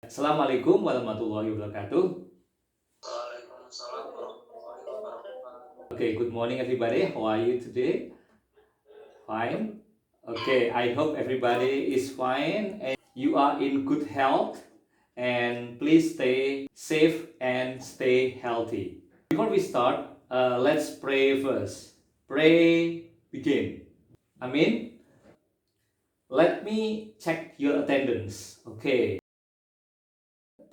Assalamualaikum warahmatullahi wabarakatuh. Okay, good morning everybody. How are you today? Fine? Okay, I hope everybody is fine and you are in good health, and please stay safe and stay healthy. Before we start, let's pray first. Pray, begin. Amin. Let me check your attendance. Okay.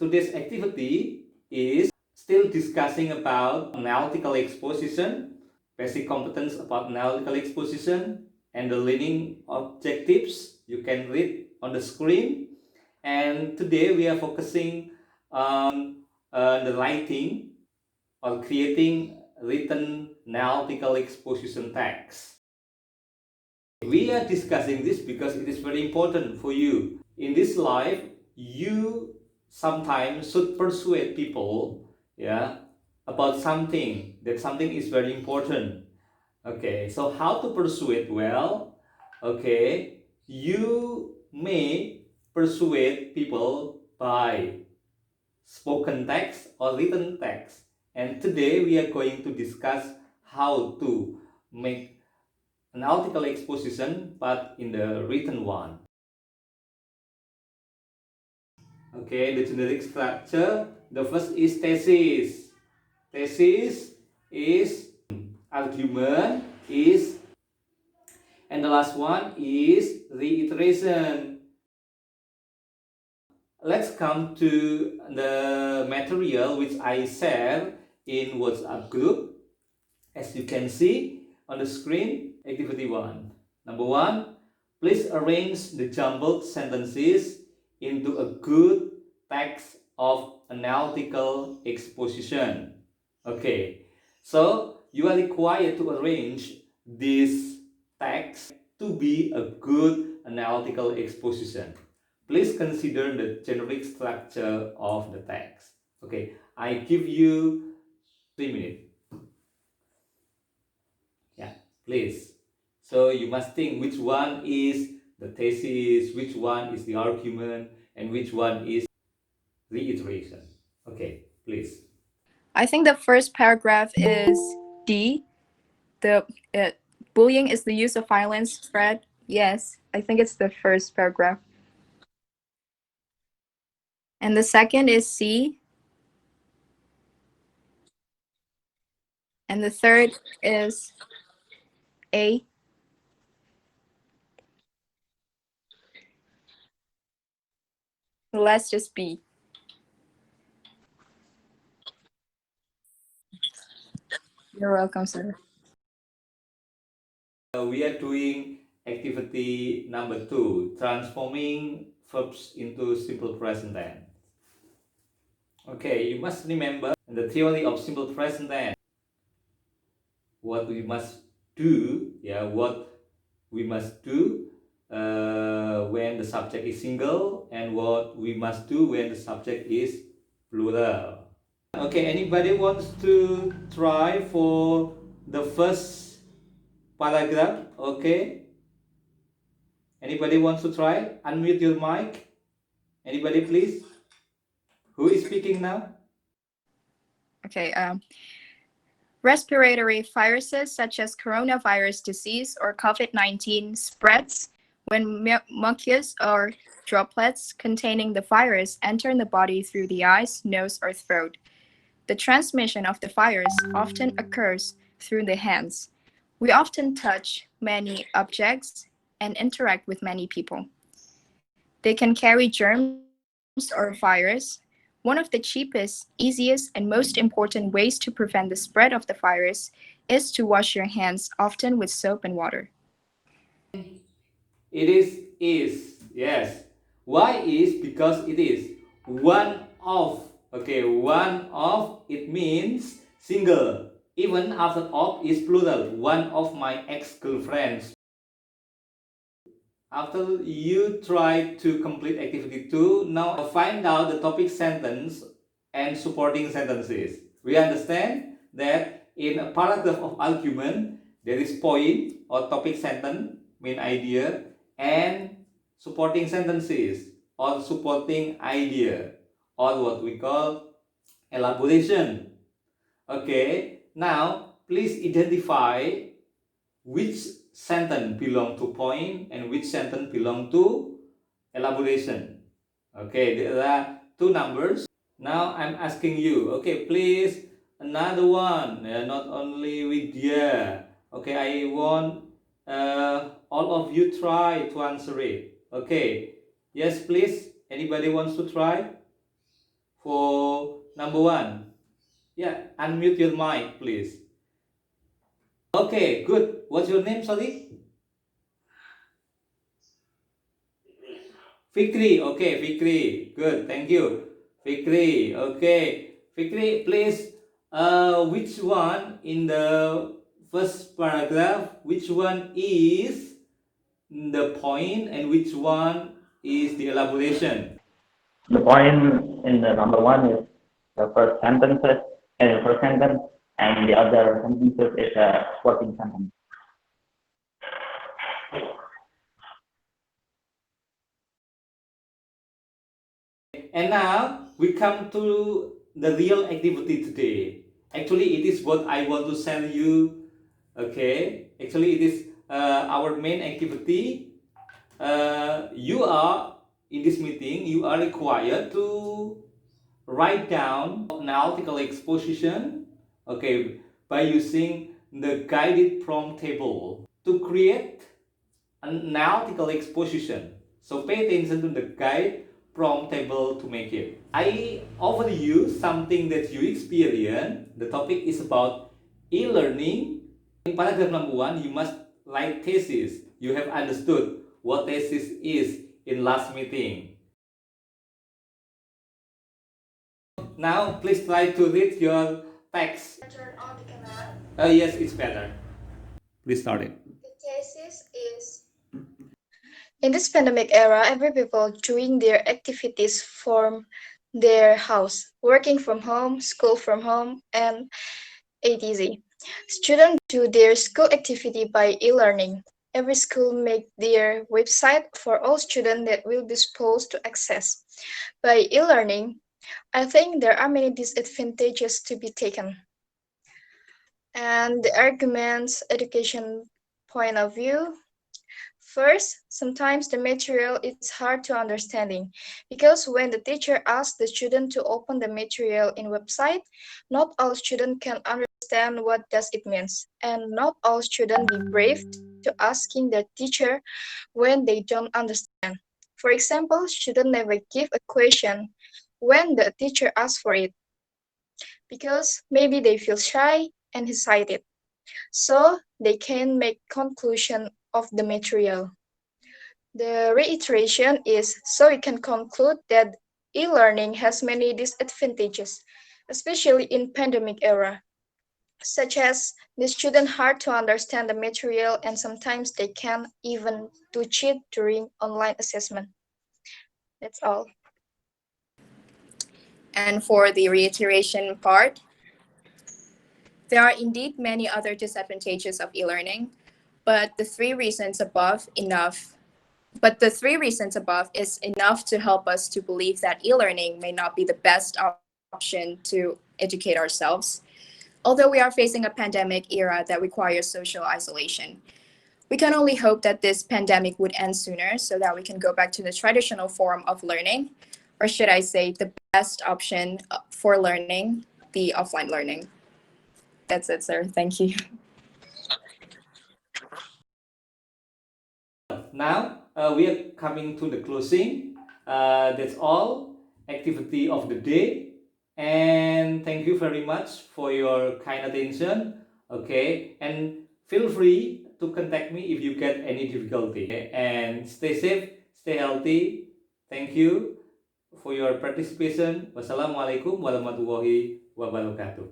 Today's activity is still discussing about analytical exposition, basic competence about analytical exposition, and the learning objectives you can read on the screen. And today we are focusing on the writing or creating written analytical exposition text. We are discussing this because it is very important for you. In this life, you sometimes should persuade people, about something, that something is very important. Okay, so how to persuade? Well, okay, you may persuade people by spoken text or written text. And today we are going to discuss how to make an article exposition, but in the written one. Okay, the generic structure. The first is thesis. Thesis is argument is, and the last one is reiteration. Let's come to the material which I share in WhatsApp group. As you can see on the screen, activity 1. Number 1, please arrange the jumbled sentences into a good text of analytical exposition. Okay, so you are required to arrange this text to be a good analytical exposition. Please consider the generic structure of the text. Okay, I give you 3 minutes. Yeah, please. So you must think which one is the thesis, which one is the argument, and which one is reiteration. Okay, please. I think the first paragraph is D. The bullying is the use of violence spread. Yes, I think it's the first paragraph. And the second is C. And the third is A. The last just B. You're welcome, sir. We are doing activity number 2, transforming verbs into simple present tense. Okay, you must remember the theory of simple present tense. What we must do, when the subject is single, and what we must do when the subject is plural. Okay, anybody wants to try for the first paragraph? Okay, anybody wants to try? Unmute your mic. Anybody, please? Who is speaking now? Okay. Respiratory viruses such as coronavirus disease or COVID-19 spreads when mucus or droplets containing the virus enter the body through the eyes, nose, or throat. The transmission of the virus often occurs through the hands. We often touch many objects and interact with many people. They can carry germs or virus. One of the cheapest, easiest, and most important ways to prevent the spread of the virus is to wash your hands often with soap and water. It is. Yes. Why is? Because it is one of. Okay, one of, it means single. Even after of is plural. One of my ex-girlfriends. After you try to complete activity 2, now find out the topic sentence and supporting sentences. We understand that in a paragraph of argument, there is point or topic sentence, main idea, and supporting sentences or supporting idea. or what we call elaboration. Okay, now please identify which sentence belong to point and which sentence belong to elaboration. Okay, there are two numbers. Now I'm asking you, okay, please another one, not only Widya. Okay, I want all of you try to answer it. Okay, yes, please. Anybody wants to try for number one? Yeah, unmute your mic, please. Okay, good. What's your name, sorry? Fikri. Okay, Fikri. Good. Thank you. Fikri. Okay. Fikri, please. Which one in the first paragraph? Which one is the point and which one is the elaboration? The point in the number one is the first sentences and the first sentence, and the other sentences is a supporting sentence. And now we come to the real activity today. Actually, it is what I want to send you. Okay, actually, it is our main activity. You are in this meeting. You are required to write down analytical exposition. Okay, by using the guided prompt table to create an analytical exposition. So pay attention to the guide prompt table to make it. I offer you something that you experience. The topic is about e-learning. In paragraph number one, you must write thesis. You have understood what thesis is in last meeting. Now, please try to read your text. Yes, it's better. Please start it. The thesis is: in this pandemic era, every people doing their activities from their house, working from home, school from home, and etc. Students do their school activity by e-learning. Every school make their website for all students that will be supposed to access. By e-learning, I think there are many disadvantages to be taken. And the arguments, education point of view. First, sometimes the material is hard to understanding because when the teacher asks the student to open the material in website, not all students can understand what does it means, and not all students be brave to asking the teacher when they don't understand. For example, students never give a question when the teacher asks for it because maybe they feel shy and hesitate, so they can make conclusion of the material. The reiteration is so we can conclude that e-learning has many disadvantages, especially in pandemic era, such as the student hard to understand the material and sometimes they can even do cheat during online assessment. That's all. And for the reiteration part, there are indeed many other disadvantages of e-learning, but the three reasons above is enough to help us to believe that e-learning may not be the best option to educate ourselves, although we are facing a pandemic era that requires social isolation. We can only hope that this pandemic would end sooner so that we can go back to the traditional form of learning, or should I say the best option for learning, the offline learning. That's it, sir. Thank you. Now we are coming to the closing. That's all activity of the day, and thank you very much for your kind attention. Okay, and feel free to contact me if you get any difficulty. Okay? And stay safe, stay healthy. Thank you for your participation. Wassalamualaikum warahmatullahi wabarakatuh.